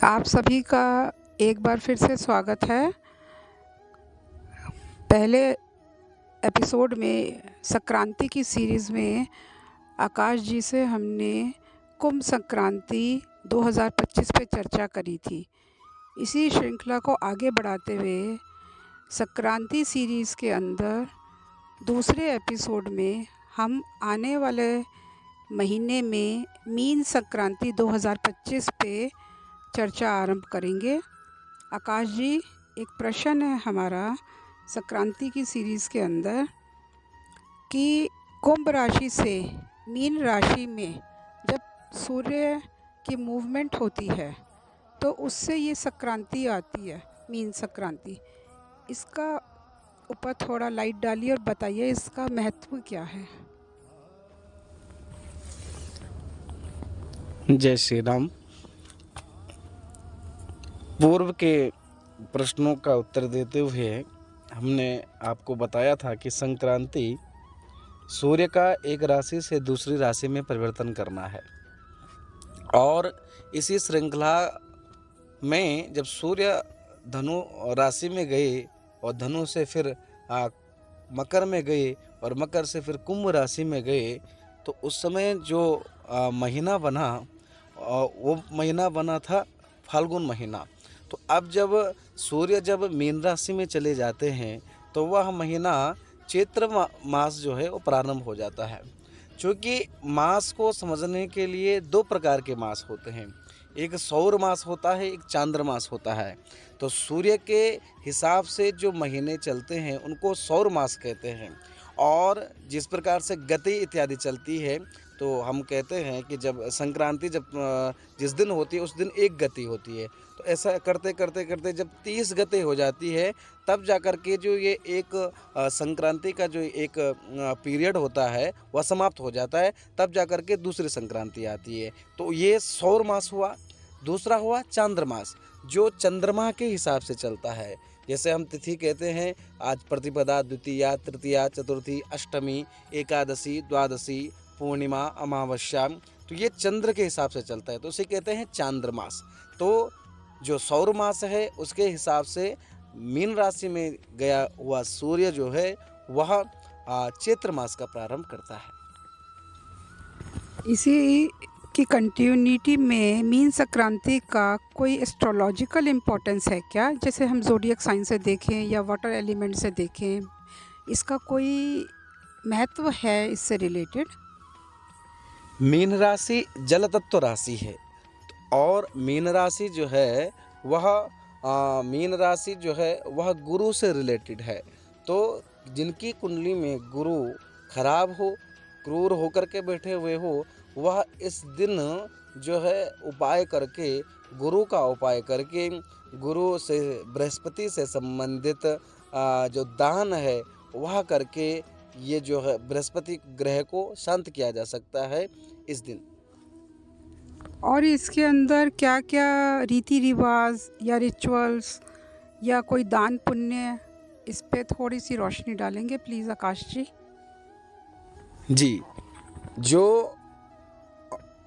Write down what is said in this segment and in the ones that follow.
आप सभी का एक बार फिर से स्वागत है। पहले एपिसोड में संक्रांति की सीरीज़ में आकाश जी से हमने कुंभ संक्रांति 2025 पे चर्चा करी थी। इसी श्रृंखला को आगे बढ़ाते हुए संक्रांति सीरीज़ के अंदर दूसरे एपिसोड में हम आने वाले महीने में मीन संक्रांति 2025 पे चर्चा आरंभ करेंगे। आकाश जी, एक प्रश्न है हमारा संक्रांति की सीरीज़ के अंदर कि कुंभ राशि से मीन राशि में जब सूर्य की मूवमेंट होती है तो उससे ये संक्रांति आती है, मीन संक्रांति। इसका ऊपर थोड़ा लाइट डालिए और बताइए इसका महत्व क्या है। जय श्री राम। पूर्व के प्रश्नों का उत्तर देते हुए हमने आपको बताया था कि संक्रांति सूर्य का एक राशि से दूसरी राशि में परिवर्तन करना है, और इसी श्रृंखला में जब सूर्य धनु राशि में गए और धनु से फिर मकर में गए और मकर से फिर कुंभ राशि में गए, तो उस समय जो महीना बना वो महीना बना था फाल्गुन महीना। तो अब जब सूर्य जब मीन राशि में चले जाते हैं तो वह महीना चैत्र मास जो है वो प्रारंभ हो जाता है। क्योंकि मास को समझने के लिए दो प्रकार के मास होते हैं, एक सौर मास होता है, एक चांद्र मास होता है। तो सूर्य के हिसाब से जो महीने चलते हैं उनको सौर मास कहते हैं, और जिस प्रकार से गति इत्यादि चलती है तो हम कहते हैं कि जब संक्रांति जिस दिन होती है उस दिन एक गति होती है। तो ऐसा करते करते करते जब 30 गति हो जाती है तब जाकर के जो ये एक संक्रांति का जो एक पीरियड होता है वह समाप्त हो जाता है, तब जाकर के दूसरी संक्रांति आती है। तो ये सौर मास हुआ। दूसरा हुआ चांद्रमास, जो चंद्रमा के हिसाब से चलता है। जैसे हम तिथि कहते हैं, आज प्रतिपदा, द्वितीया, तृतीया, चतुर्थी, अष्टमी, एकादशी, द्वादशी, पूर्णिमा, अमावस्या, तो ये चंद्र के हिसाब से चलता है, तो उसे कहते हैं चांद्रमास। तो जो सौर मास है उसके हिसाब से मीन राशि में गया हुआ सूर्य जो है वह चैत्र मास का प्रारंभ करता है। इसी की कंटिन्यूटी में मीन संक्रांति का कोई एस्ट्रोलॉजिकल इम्पोर्टेंस है क्या? जैसे हम ज़ोडिएक साइन से देखें या वाटर एलिमेंट से देखें, इसका कोई महत्व है इससे रिलेटेड? मीन राशि जल तत्व राशि है, और मीन राशि जो है वह गुरु से रिलेटेड है। तो जिनकी कुंडली में गुरु खराब हो, क्रूर होकर के बैठे हुए हो, वह इस दिन जो है उपाय करके, गुरु का उपाय करके, गुरु से बृहस्पति से संबंधित जो दान है वह करके ये जो है बृहस्पति ग्रह को शांत किया जा सकता है इस दिन। और इसके अंदर क्या क्या रीति रिवाज या रिचुअल्स या कोई दान पुण्य, इस पे थोड़ी सी रोशनी डालेंगे प्लीज़ आकाश जी। जी, जो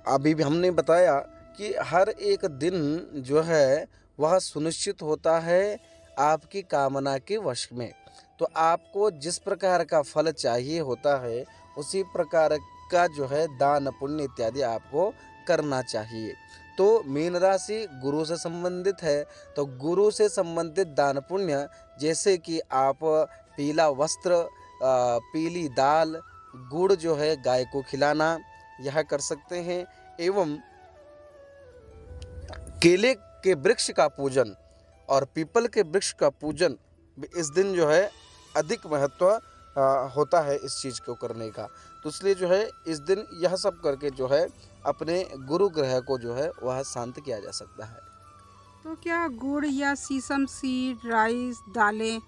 अभी भी हमने बताया कि हर एक दिन जो है वह सुनिश्चित होता है आपकी कामना के वश में। तो आपको जिस प्रकार का फल चाहिए होता है उसी प्रकार का जो है दान पुण्य इत्यादि आपको करना चाहिए। तो मीन राशि गुरु से संबंधित है, तो गुरु से संबंधित दान पुण्य जैसे कि आप पीला वस्त्र, पीली दाल, गुड़ जो है गाय को खिलाना, यह कर सकते हैं। एवं केले के वृक्ष का पूजन और पीपल के वृक्ष का पूजन इस दिन जो है अधिक महत्व होता है इस चीज़ को करने का। तो इसलिए जो है इस दिन यह सब करके जो है अपने गुरु ग्रह को जो है वह शांत किया जा सकता है। तो क्या गुड़ या सीसम सीड, राइस, दालें,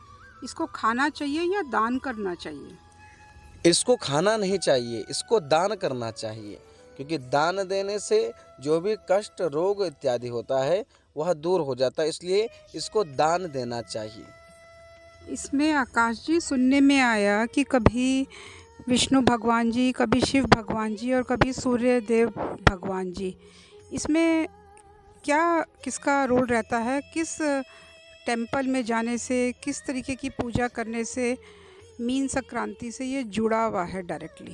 इसको खाना चाहिए या दान करना चाहिए? इसको खाना नहीं चाहिए, इसको दान करना चाहिए, क्योंकि दान देने से जो भी कष्ट, रोग इत्यादि होता है वह दूर हो जाता है, इसलिए इसको दान देना चाहिए। इसमें आकाश जी सुनने में आया कि कभी विष्णु भगवान जी, कभी शिव भगवान जी और कभी सूर्य देव भगवान जी, इसमें क्या किसका रोल रहता है? किस टेम्पल में जाने से, किस तरीके की पूजा करने से मीन संक्रांति से ये जुड़ा हुआ है डायरेक्टली?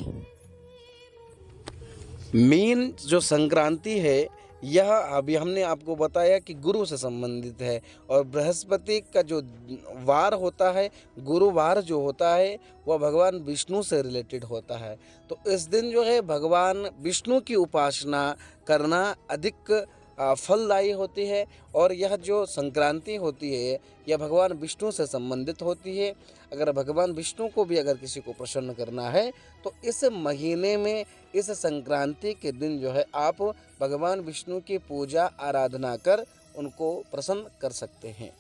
मेन जो संक्रांति है, यह अभी हमने आपको बताया कि गुरु से संबंधित है और बृहस्पति का जो वार होता है, गुरुवार जो होता है, वह भगवान विष्णु से रिलेटेड होता है। तो इस दिन जो है भगवान विष्णु की उपासना करना अधिक फलदायी होती है और यह जो संक्रांति होती है, यह भगवान विष्णु से संबंधित होती है। अगर भगवान विष्णु को भी अगर किसी को प्रसन्न करना है, तो इस महीने में इस संक्रांति के दिन जो है आप भगवान विष्णु की पूजा आराधना कर उनको प्रसन्न कर सकते हैं।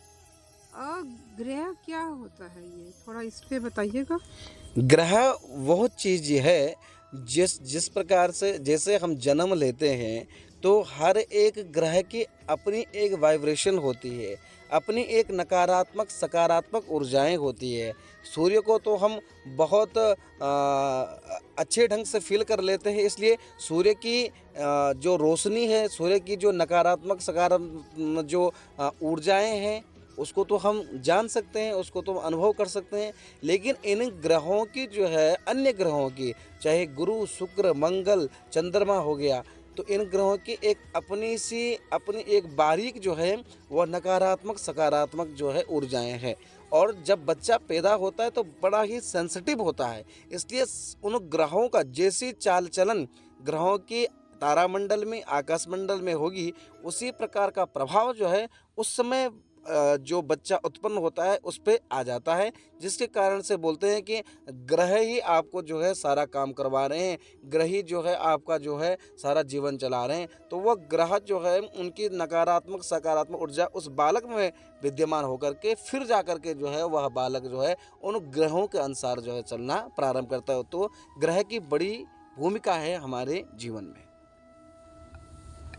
ग्रह क्या होता है ये? थोड़ा इस पे बताइएगा। ग्रह वो चीज़ है जिस जिस प्रकार से जैसे हम जन्म लेते हैं, तो हर एक ग्रह की अपनी एक वाइब्रेशन होती है, अपनी एक नकारात्मक सकारात्मक ऊर्जाएं होती है। सूर्य को तो हम बहुत अच्छे ढंग से फील कर लेते हैं, इसलिए सूर्य की जो रोशनी है, सूर्य की जो नकारात्मक सकारात्मक जो ऊर्जाएं हैं, उसको तो हम जान सकते हैं, उसको तो अनुभव कर सकते हैं। लेकिन इन ग्रहों की जो है अन्य ग्रहों की, चाहे गुरु, शुक्र, मंगल, चंद्रमा हो गया, तो इन ग्रहों की एक अपनी एक बारीक जो है वह नकारात्मक सकारात्मक जो है ऊर्जाएं हैं। और जब बच्चा पैदा होता है तो बड़ा ही सेंसिटिव होता है, इसलिए उन ग्रहों का जैसी चाल चलन ग्रहों की तारामंडल में आकाशमंडल में होगी, उसी प्रकार का प्रभाव जो है उस समय जो बच्चा उत्पन्न होता है उस पे आ जाता है, जिसके कारण से बोलते हैं कि ग्रह ही आपको जो है सारा काम करवा रहे हैं, ग्रह ही जो है आपका जो है सारा जीवन चला रहे हैं। तो वह ग्रह जो है उनकी नकारात्मक सकारात्मक ऊर्जा उस बालक में विद्यमान होकर के फिर जा कर के जो है वह बालक जो है उन ग्रहों के अनुसार जो है चलना प्रारंभ करता है। तो ग्रह की बड़ी भूमिका है हमारे जीवन में।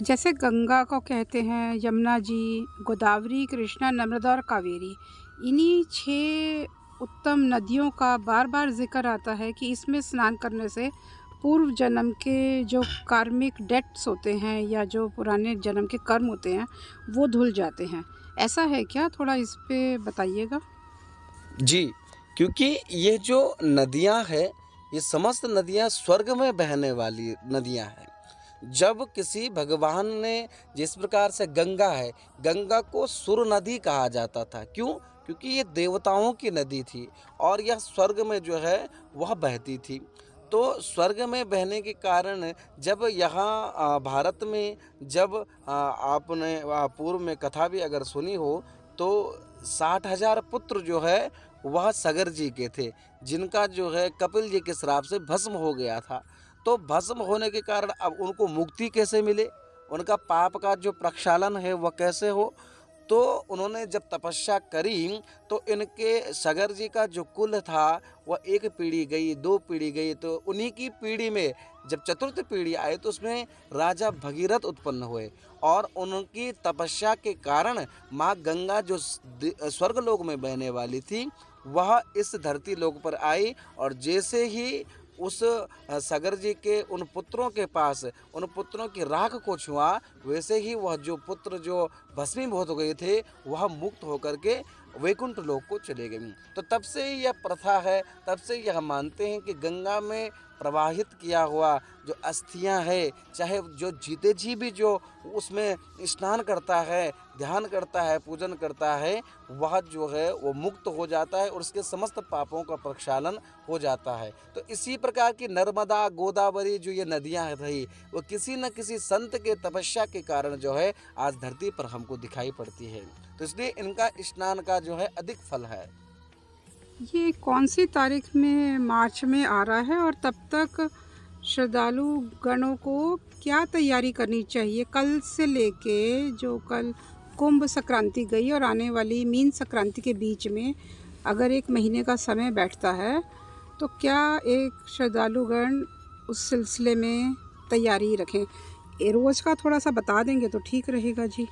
जैसे गंगा को कहते हैं, यमुना जी, गोदावरी, कृष्णा, नर्मदा और कावेरी, इन्हीं 6 उत्तम नदियों का बार-बार ज़िक्र आता है कि इसमें स्नान करने से पूर्व जन्म के जो कार्मिक डेट्स होते हैं या जो पुराने जन्म के कर्म होते हैं, वो धुल जाते हैं। ऐसा है क्या? थोड़ा इस पे बताइएगा। जी, क्योंकि ये जो नदियाँ हैं, ये समस्त नदियाँ स्वर्ग में बहने वाली नदियाँ हैं। जब किसी भगवान ने जिस प्रकार से गंगा है, गंगा को सुर नदी कहा जाता था। क्यों? क्योंकि ये देवताओं की नदी थी और यह स्वर्ग में जो है वह बहती थी। तो स्वर्ग में बहने के कारण जब यहाँ भारत में जब आपने पूर्व में कथा भी अगर सुनी हो, तो 60,000 पुत्र जो है वह सगर जी के थे, जिनका जो है कपिल जी के श्राप से भस्म हो गया था। तो भस्म होने के कारण अब उनको मुक्ति कैसे मिले, उनका पाप का जो प्रक्षालन है वह कैसे हो। तो उन्होंने जब तपस्या करी, तो इनके सगर जी का जो कुल था वह 1 पीढ़ी गई, 2 पीढ़ी गई, तो उन्हीं की पीढ़ी में जब चतुर्थ पीढ़ी आई तो उसमें राजा भगीरथ उत्पन्न हुए और उनकी तपस्या के कारण माँ गंगा जो स्वर्गलोक में बहने वाली थी, वह इस धरती लोक पर आई और जैसे ही उस सगर जी के उन पुत्रों के पास उन पुत्रों की राख को छुआ, वैसे ही वह जो पुत्र जो भस्मीभूत हो गए थे वह मुक्त होकर के वैकुंठ लोक को चले गए। तो तब से ही यह प्रथा है, तब से यह मानते हैं कि गंगा में प्रवाहित किया हुआ जो अस्थियां है, चाहे जो जीते जी भी जो उसमें स्नान करता है, ध्यान करता है, पूजन करता है, वह जो है वो मुक्त हो जाता है और उसके समस्त पापों का प्रक्षालन हो जाता है। तो इसी प्रकार की नर्मदा, गोदावरी जो ये नदियाँ रही, वो किसी न किसी संत के तपस्या के कारण जो है आज धरती पर हमको दिखाई पड़ती है। तो इसलिए इनका स्नान का जो है अधिक फल है। ये कौन सी तारीख में मार्च में आ रहा है और तब तक श्रद्धालु गणों को क्या तैयारी करनी चाहिए? कल से लेके जो कल कुंभ संक्रांति गई और आने वाली मीन संक्रांति के बीच में अगर 1 महीने का समय बैठता है, तो क्या एक श्रद्धालुगण उस सिलसिले में तैयारी रखें? रोज़ का थोड़ा-सा बता देंगे तो ठीक रहेगा जी।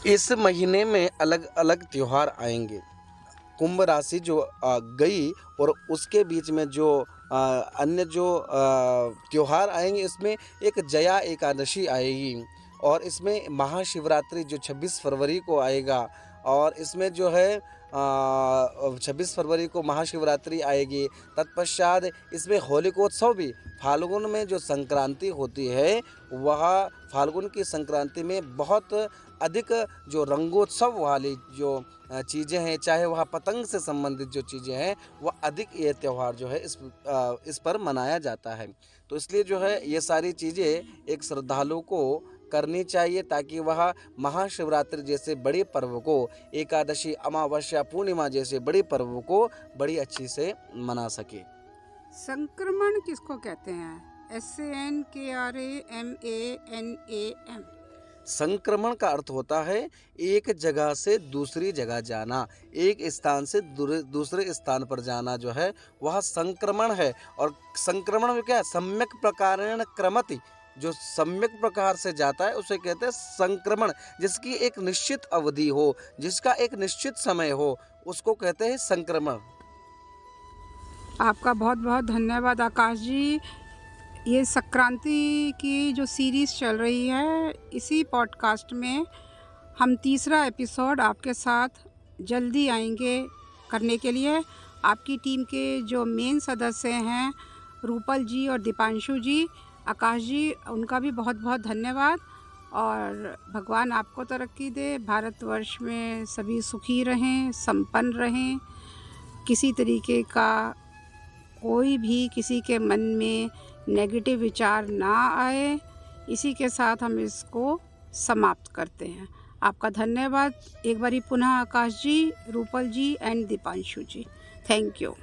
इस महीने में अलग-अलग त्योहार आएंगे। कुंभ राशि जो गई और उसके बीच में जो अन्य जो त्योहार आएंगे, इसमें एक जया एकादशी आएगी और इसमें महाशिवरात्रि जो 26 फरवरी को आएगा, और इसमें जो है 26 फरवरी को महाशिवरात्रि आएगी। तत्पश्चात इसमें होलिकोत्सव भी, फाल्गुन में जो संक्रांति होती है, वह फाल्गुन की संक्रांति में बहुत अधिक जो रंगोत्सव वाली जो चीज़ें हैं, चाहे वह पतंग से संबंधित जो चीज़ें हैं, वह अधिक ये त्यौहार जो है इस पर मनाया जाता है। तो इसलिए जो है ये सारी चीज़ें एक श्रद्धालु को करनी चाहिए, ताकि वह महाशिवरात्रि जैसे बड़े पर्व को, एकादशी, अमावस्या, पूर्णिमा जैसे बड़े पर्व को बड़ी अच्छी से मना सके। संक्रमण किसको कहते हैं? SANKRAMANAM। संक्रमण का अर्थ होता है एक जगह से दूसरी जगह जाना, एक स्थान से दूसरे स्थान पर जाना, जो है वह संक्रमण है। और संक्रमण में क्या है? सम्यक प्रकारेण क्रमति, जो सम्यक प्रकार से जाता है उसे कहते हैं संक्रमण। जिसकी एक निश्चित अवधि हो, जिसका एक निश्चित समय हो, उसको कहते हैं संक्रमण। आपका बहुत बहुत धन्यवाद आकाश जी। ये संक्रांति की जो सीरीज़ चल रही है, इसी पॉडकास्ट में हम तीसरा एपिसोड आपके साथ जल्दी आएंगे करने के लिए। आपकी टीम के जो मेन सदस्य हैं, रूपल जी और दीपांशु जी, आकाश जी, उनका भी बहुत बहुत धन्यवाद। और भगवान आपको तरक्की दे, भारतवर्ष में सभी सुखी रहें, संपन्न रहें, किसी तरीके का कोई भी किसी के मन में नेगेटिव विचार ना आए। इसी के साथ हम इसको समाप्त करते हैं। आपका धन्यवाद एक बारी पुनः Akash ji, Rupal ji and Dipanshu ji. Thank you.